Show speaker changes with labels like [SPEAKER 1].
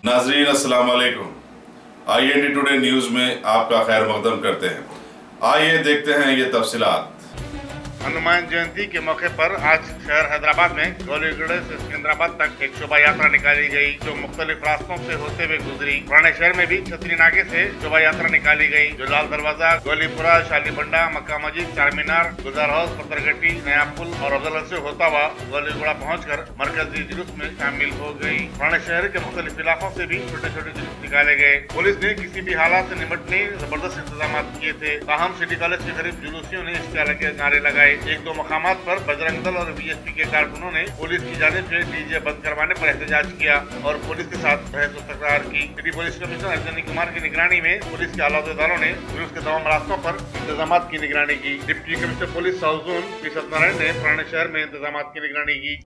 [SPEAKER 1] नाजरीन अस्सलाम वालेकुम। IND टुडे न्यूज़ में आपका खैर मकदम करते हैं। आइए देखते हैं ये तफसीलात।
[SPEAKER 2] हनुमान जयंती के मौके पर आज शहर हैदराबाद में गोलीगढ़ से सिकंदराबाद तक एक शोभा यात्रा निकाली गई, जो मुख्तलिफ रास्तों से होते हुए गुजरी। पुराने शहर में भी छतरी नाके से शोभा यात्रा निकाली गई, जो लाल दरवाजा, गोलीपुरा, शालीबंडा, मक्का मस्जिद, चारमीनार, गुलजार हाउस, पत्थरगट्टी, नया पुल और अफजल से होता हुआ गोलीगुड़ा पहुंचकर मरकजी जुलूस में शामिल हो गई। पुराने शहर के मुख्तलिफ इलाकों से भी छोटे छोटे जुलूस निकाले गए। पुलिस ने किसी भी हालात से निपटने जबरदस्त इंतजाम किए थे। ताहम सिटी कॉलेज के करीब जुलूसियों ने इसके अलग नारे लगाए। एक दो मकामात पर बजरंग दल और BSP के कारकुनों ने पुलिस की जानिब से डीजे बंद करवाने पर एहतजाज किया और पुलिस के साथ बहस और तकरार की। City police commissioner Arjuni Kumar की निगरानी में पुलिस के आला अहदेदारों ने जुलूस के तमाम रास्तों पर इंतजाम की निगरानी की। Deputy commissioner police south zone P Satyanarayan ने पुराने शहर में इंतजाम की निगरानी की।